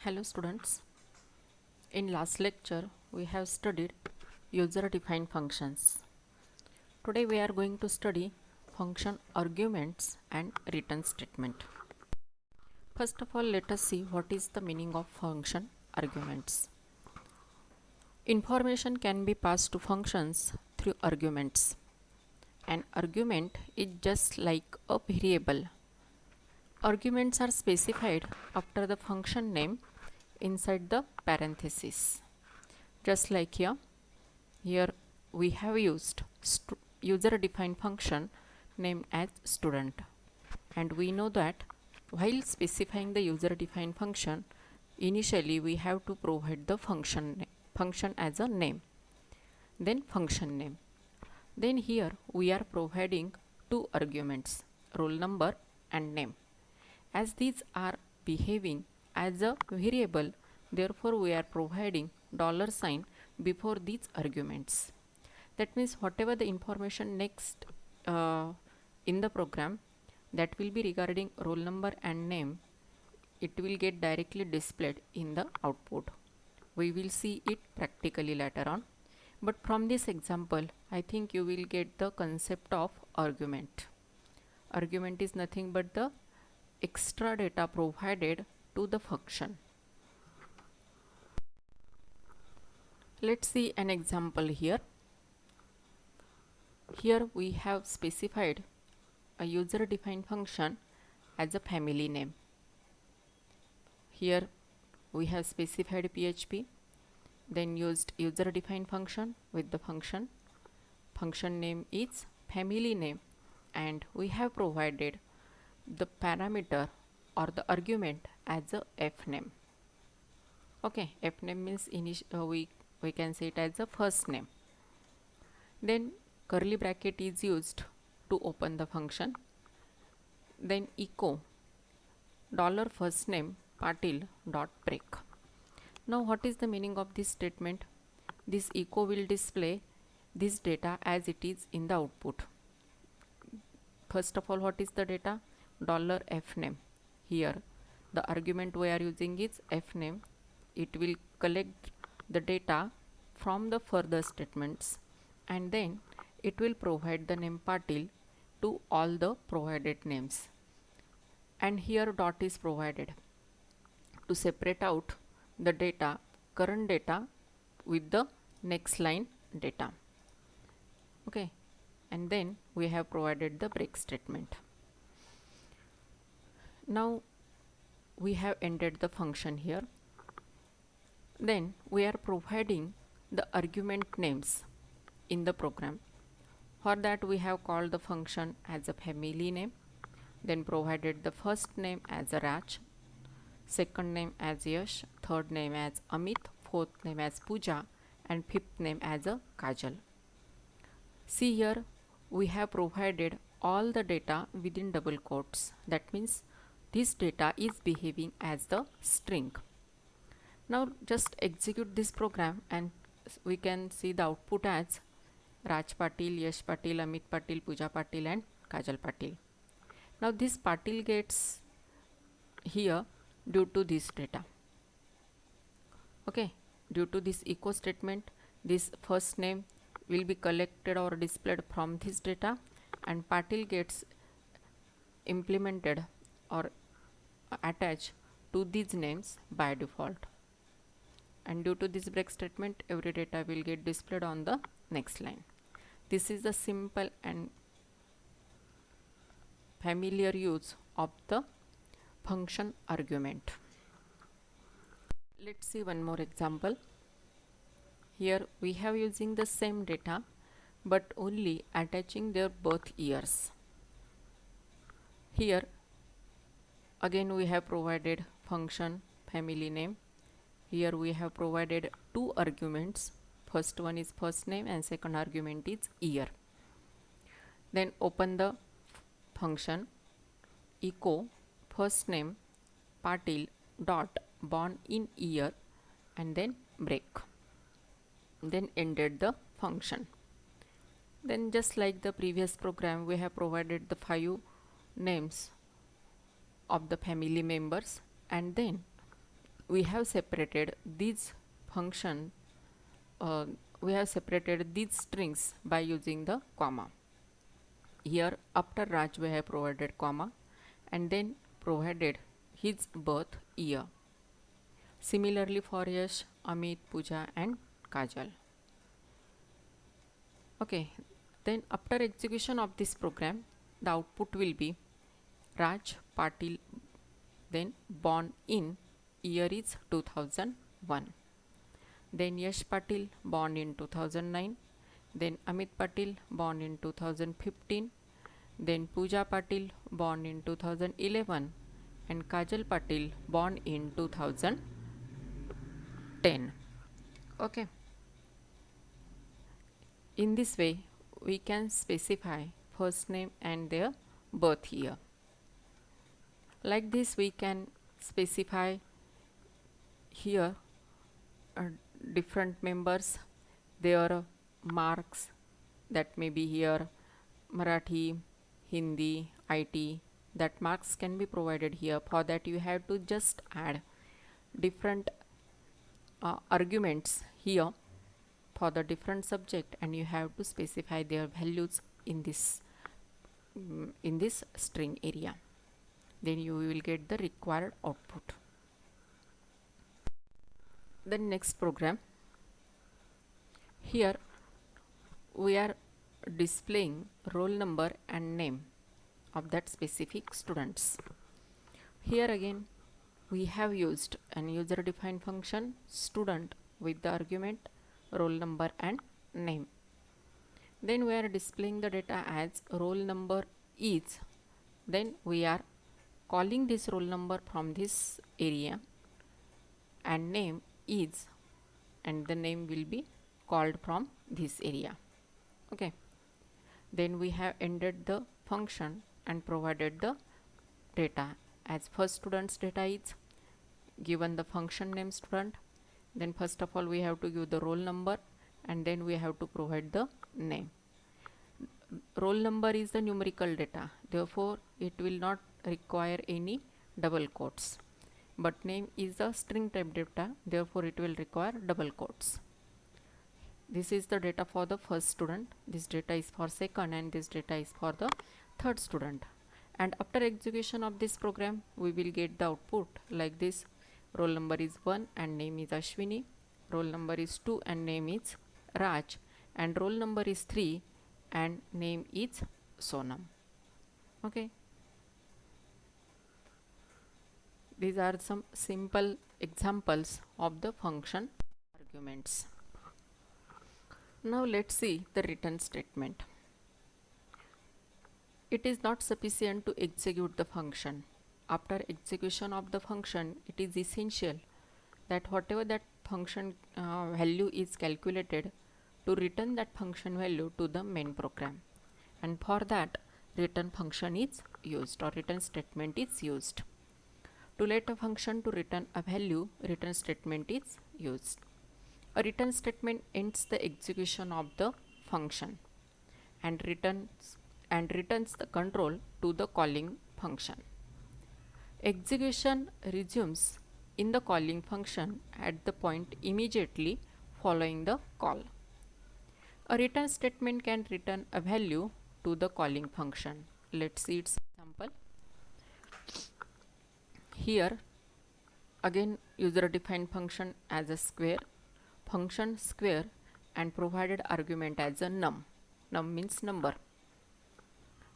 Hello students, in last lecture we have studied user defined functions. Today we are going to study function arguments and return statement. First of all, let us see what is the meaning of function arguments. Information can be passed to functions through arguments. An argument is just like a variable. Arguments are specified after the function name inside the parenthesis. Just like here we have used user defined function named as student, and we know that while specifying the user defined function, initially we have to provide the function as a name, then function name. Then here we are providing two arguments, roll number and name. As these are behaving as a variable, therefore we are providing $sign before these arguments. That means whatever the information next in the program that will be regarding roll number and name, it will get directly displayed in the output. We will see it practically later on, but from this example I think you will get the concept of argument. Argument is nothing but the extra data provided to the function. Let's see an example here. Here we have specified a user defined function as a family name. Here we have specified PHP, then used user defined function with the function name is family name, and we have provided the parameter or the argument as a fname. Okay, fname means we can say it as a first name. Then curly bracket is used to open the function. Then echo $first name Patil dot break. Now what is the meaning of this statement? This echo will display this data as it is in the output. First of all, what is the data? $fname. Here the argument we are using is fname. It will collect the data from the further statements, and then it will provide the name Patil to all the provided names, and here dot is provided to separate out the data, current data with the next line data. Okay, and then we have provided the break statement. Now we have entered the function here. Then we are providing the argument names in the program. For that we have called the function as a family name, then provided the first name as a Raj, second name as Yash, third name as Amit, fourth name as Pooja, and fifth name as a Kajal. See here we have provided all the data within double quotes. That means this data is behaving as the string. Now just execute this program and we can see the output as Raj Patil, Yash Patil, Amit Patil, Pooja Patil and Kajal Patil. Now this Patil gets here due to this data. Okay, due to this echo statement, this first name will be collected or displayed from this data, and Patil gets implemented or attached to these names by default. And due to this break statement, every data will get displayed on the next line. This is the simple and familiar use of the function argument. Let's see one more example. Here we have using the same data but only attaching their birth years. Here again we have provided function family name. Here we have provided two arguments. First one is first name and second argument is year. Then open the function echo first name Patil dot born in year and then break. Then ended the function. Then just like the previous program, we have provided the 5 names of the family members, and then we have separated these function uh, we have separated these strings by using the comma. Here after Raj we have provided comma and then provided his birth year. Similarly for Yash, Amit, Pooja and Kajal. Okay, then after execution of this program, the output will be Raj Patil, then born in year is 2001. Then Yash Patil born in 2009. Then Amit Patil born in 2015. Then Pooja Patil born in 2011 and Kajal Patil born in 2010. Okay. In this way, we can specify first name and their birth year. Like this, we can specify here different members, their marks, that may be here Marathi, Hindi, IT, that marks can be provided here. For that you have to just add different arguments here for the different subject and you have to specify their values in this string area. Then you will get the required output. The next program, here we are displaying roll number and name of that specific students. Here again we have used an user defined function student with the argument roll number and name. Then we are displaying the data as roll number is, then we are calling this roll number from this area and name is, and the name will be called from this area. Okay, then we have ended the function and provided the data as first student's data is given the function name student. Then first of all we have to give the roll number and then we have to provide the name. Roll number is the numerical data, therefore it will not require any double quotes, but name is the string type data, therefore it will require double quotes. This is the data for the first student, this data is for second, and this data is for the third student. And after execution of this program we will get the output like this: roll number is 1 and name is Ashwini, roll number is 2 and name is Raj, and roll number is 3 and name is Sonam. Okay, these are some simple examples of the function arguments. Now let's see the return statement. It is not sufficient to execute the function. After execution of the function, it is essential that whatever that function value is calculated, to return that function value to the main program, and for that return function is used or return statement is used. To let a function to return a value, return statement is used. A return statement ends the execution of the function and returns the control to the calling function. Execution resumes in the calling function at the point immediately following the call. A return statement can return a value to the calling function. Let's see its example. Here again user defined function as a square, function square, and provided argument as a num. Num means number.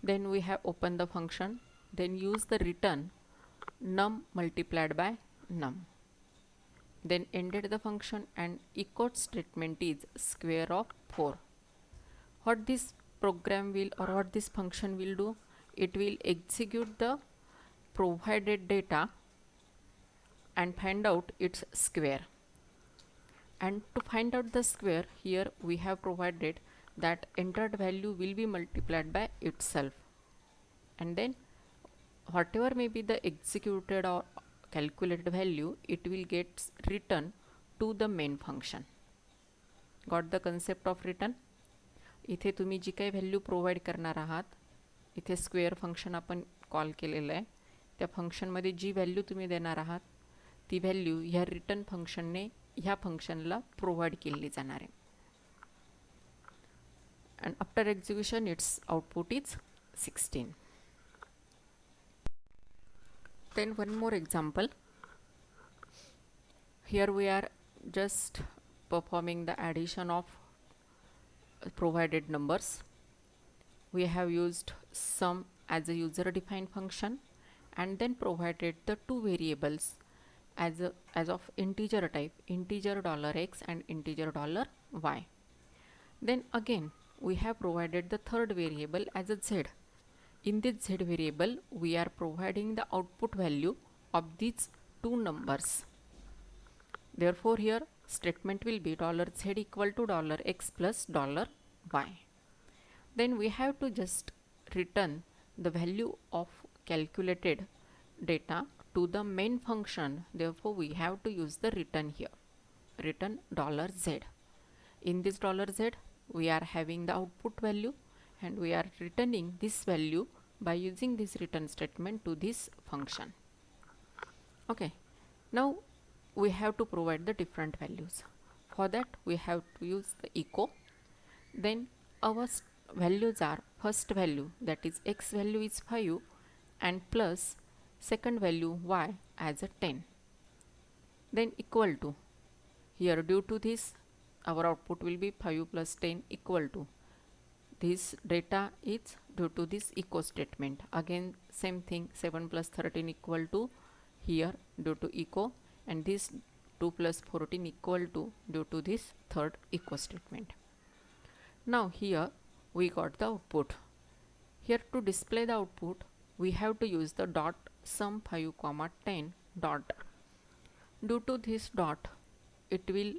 Then we have opened the function, then use the return num multiplied by num, then ended the function and echoed statement is square of 4. What this program will or what this function will do, it will execute the provided data and find out its square. And to find out the square, here we have provided that entered value will be multiplied by itself, and then whatever may be the executed or calculated value, it will get returned to the main function. Got the concept of return? इथे तुम्ही जी काही value provide करणार आहात, इथे square function आपण call केलेलं आहे, त्या फंक्शनमध्ये जी व्हॅल्यू तुम्ही देणार आहात ती व्हॅल्यू ह्या रिटर्न फंक्शनने ह्या फंक्शनला प्रोव्हाइड केली जाणार आहे. And after execution its output is 16. Then one more example. Here we are just performing the addition of provided numbers. We have used sum as a user defined function and then provided the two variables as of integer type, integer $x and integer $y. Then again we have provided the third variable as a z. In this z variable we are providing the output value of these two numbers. Therefore here statement will be $z equal to $x plus $y. Then we have to just return the value of calculated data to the main function. Therefore we have to use the return here, return $z. In this $z we are having the output value and we are returning this value by using this return statement to this function. Okay, now we have to provide the different values. For that we have to use the echo. Then our values are first value, that is x value is 5 and plus second value y as a 10. Then equal to, here due to this our output will be 5 plus 10 equal to, this data is due to this echo statement. Again same thing, 7 plus 13 equal to, here due to echo, and this 2 plus 14 equal to due to this third echo statement. Now here we got the output. Here to display the output we have to use the dot sum 5 comma 10 dot. Due to this dot it will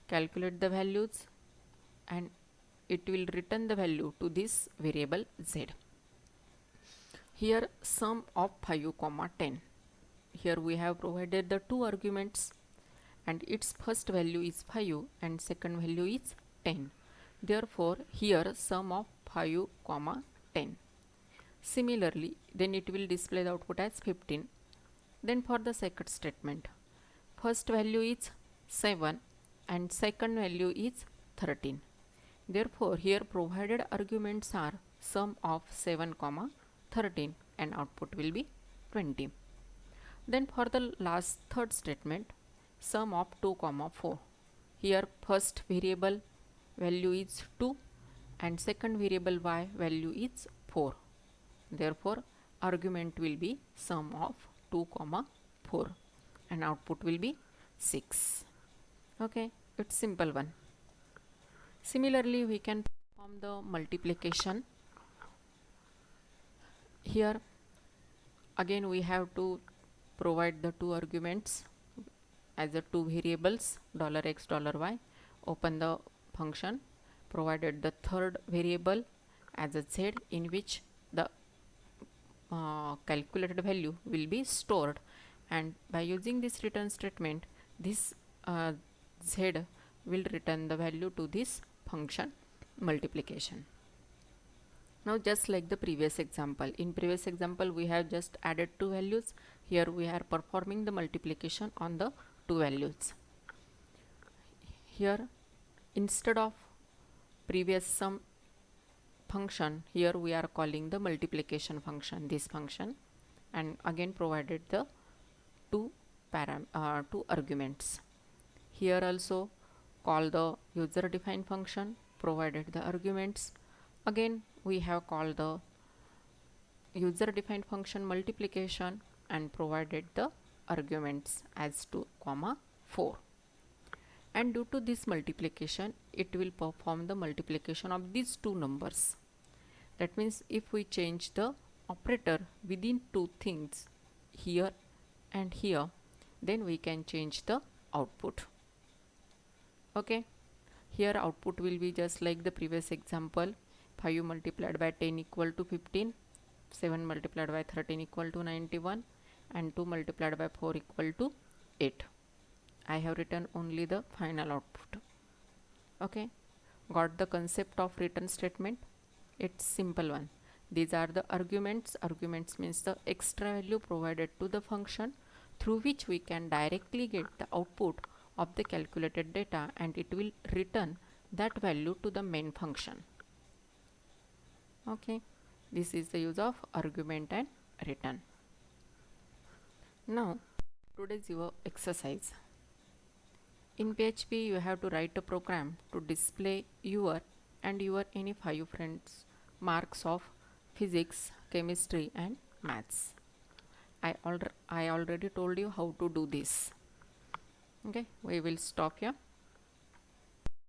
calculate the values and it will return the value to this variable z. Here sum of 5 comma 10. Here we have provided the two arguments and its first value is 5 and second value is 10. Therefore here sum of 5 comma 10. Similarly then it will display the output as 15. Then for the second statement, first value is 7 and second value is 13. Therefore here provided arguments are sum of 7 comma 13 and output will be 20. Then for the last third statement, sum of 2 comma 4. Here first variable value is 2 and second variable y value is 4. Therefore argument will be sum of 2 comma 4 and output will be 6. Okay, it's simple one. Similarly we can perform the multiplication. Here again we have to provide the two arguments as the two variables $x $y. Open the function, provided the third variable as a z in which the calculated value will be stored, and by using this return statement this z will return the value to this function multiplication. Now just like the previous example, in previous example we have just added two values. Here we are performing the multiplication on the two values. Here instead of previous sum function, here we are calling the multiplication function, this function, and again provided the two arguments. Here also call the user defined function, provided the arguments. Again we have called the user defined function multiplication and provided the arguments as 2 comma 4. And due to this multiplication it will perform the multiplication of these two numbers. That means if we change the operator within two things, here and here, then we can change the output. Okay, here output will be just like the previous example, 5 multiplied by 10 equal to 15, 7 multiplied by 13 equal to 91, and 2 multiplied by 4 equal to 8. I have written only the final output. Okay, got the concept of return statement? It's simple one. These are the arguments. Arguments means the extra value provided to the function through which we can directly get the output of the calculated data, and it will return that value to the main function. Okay, this is the use of argument and return. Now today's your exercise. In PHP you have to write a program to display your and your any 5 friends marks of physics, chemistry and maths. I already told you how to do this. Okay, we will stop here.